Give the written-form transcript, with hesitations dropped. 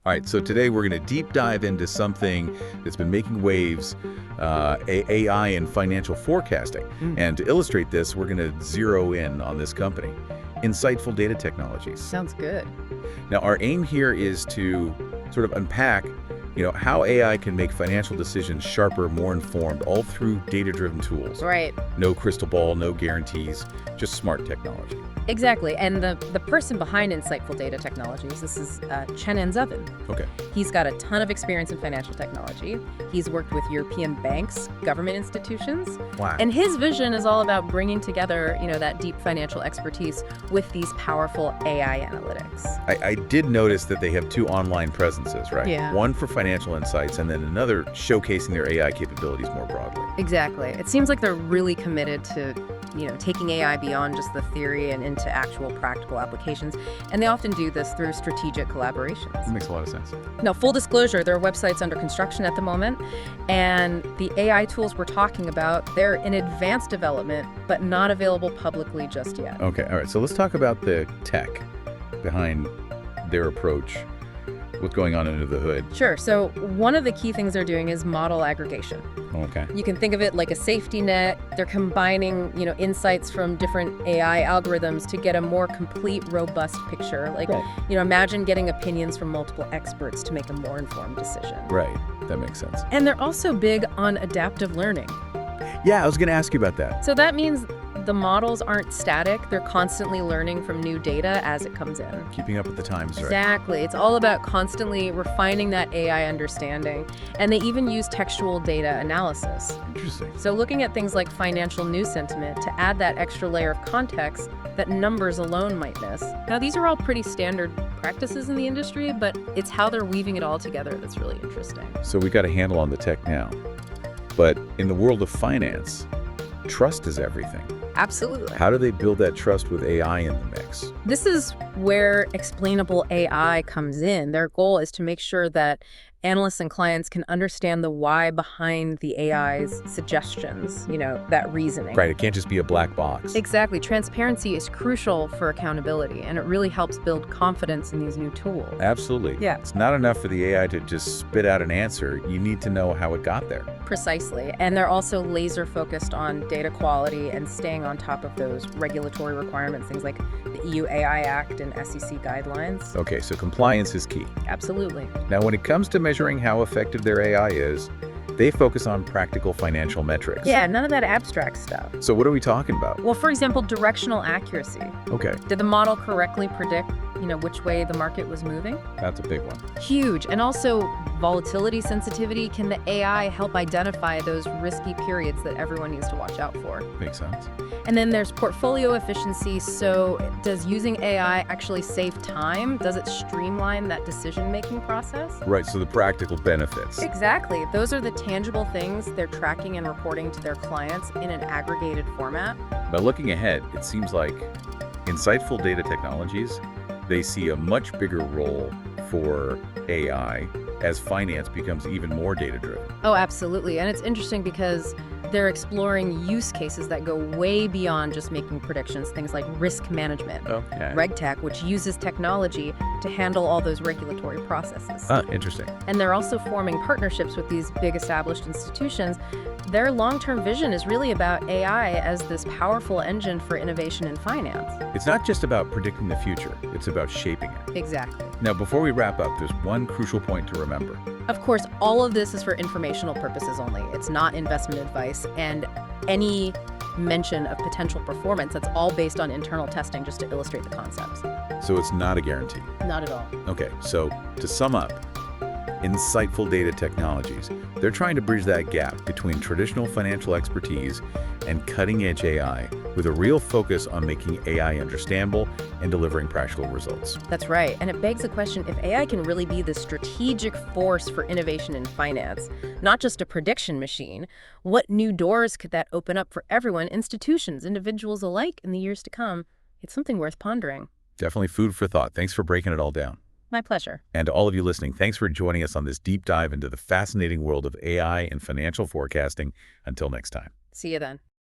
All right, so today we're going to deep dive into something that's been making waves, AI and financial forecasting. And to illustrate this, we're going to zero in on this company, Insightful Data Technologies. Sounds good. Now, our aim here is to sort of unpack, how AI can make financial decisions sharper, more informed, all through data-driven tools. Right. No crystal ball, no guarantees, just smart technology. Exactly. And the person behind Insightful Data Technologies, this is Chanan Zevin. Okay. He's got a ton of experience in financial technology. He's worked with European banks, government institutions. Wow. And his vision is all about bringing together, that deep financial expertise with these powerful AI analytics. I did notice that they have two online presences, right? Yeah. One for financial insights and then another showcasing their AI capabilities more broadly. Exactly. It seems like they're really committed to, taking AI beyond just the theory and into actual practical applications. And they often do this through strategic collaborations. That makes a lot of sense. Now, full disclosure, their website's under construction at the moment, and the AI tools we're talking about, they're in advanced development, but not available publicly just yet. Okay, all right. So let's talk about the tech behind their approach. What's going on under the hood? Sure. So one of the key things they're doing is model aggregation. Okay. You can think of it like a safety net. They're combining, insights from different AI algorithms to get a more complete, robust picture. Like, Right. Imagine getting opinions from multiple experts to make a more informed decision. Right. That makes sense. And they're also big on adaptive learning. Yeah, I was going to ask you about that. So that means the models aren't static. They're constantly learning from new data as it comes in. Keeping up with the times, right? Exactly. It's all about constantly refining that AI understanding. And they even use textual data analysis. Interesting. So looking at things like financial news sentiment to add that extra layer of context that numbers alone might miss. Now, these are all pretty standard practices in the industry, but it's how they're weaving it all together that's really interesting. So we got a handle on the tech now. But in the world of finance, trust is everything. Absolutely. How do they build that trust with AI in the mix? This is where Explainable AI comes in. Their goal is to make sure that analysts and clients can understand the why behind the AI's suggestions, that reasoning. Right, it can't just be a black box. Exactly. Transparency is crucial for accountability, and it really helps build confidence in these new tools. Absolutely. Yeah. It's not enough for the AI to just spit out an answer. You need to know how it got there. Precisely. And they're also laser focused on data quality and staying on top of those regulatory requirements, things like the EU AI Act and SEC guidelines. Okay, so compliance is key. Absolutely. Now, when it comes to measuring how effective their AI is, they focus on practical financial metrics. Yeah, none of that abstract stuff. So what are we talking about? Well, for example, directional accuracy. Okay, Did the model correctly predict, which way the market was moving? that's a big one. Huge. And also volatility sensitivity. Can the AI help identify those risky periods that everyone needs to watch out for? Makes sense. And then there's portfolio efficiency. So does using AI actually save time? Does it streamline that decision-making process? Right, so the practical benefits. Exactly. Those are the tangible things they're tracking and reporting to their clients in an aggregated format. But looking ahead, it seems like Insightful Data Technologies, they see a much bigger role for AI as finance becomes even more data-driven. Oh, absolutely. And it's interesting because they're exploring use cases that go way beyond just making predictions, things like risk management. Okay. RegTech, which uses technology to handle all those regulatory processes. Interesting. And they're also forming partnerships with these big established institutions. Their long-term vision is really about AI as this powerful engine for innovation in finance. It's not just about predicting the future, it's about shaping it. Exactly. Now, before we wrap up, there's one crucial point to remember. Of course, all of this is for informational purposes only. It's not investment advice, and any mention of potential performance, that's all based on internal testing just to illustrate the concepts. So it's not a guarantee. Not at all. Okay, so to sum up, Insightful Data Technologies, they're trying to bridge that gap between traditional financial expertise and cutting-edge AI with a real focus on making AI understandable and delivering practical results. That's right. And it begs the question, if AI can really be the strategic force for innovation in finance, not just a prediction machine, what new doors could that open up for everyone, institutions, individuals alike, in the years to come? It's something worth pondering. Definitely food for thought. Thanks for breaking it all down. My pleasure. And to all of you listening, thanks for joining us on this deep dive into the fascinating world of AI and financial forecasting. Until next time. See you then.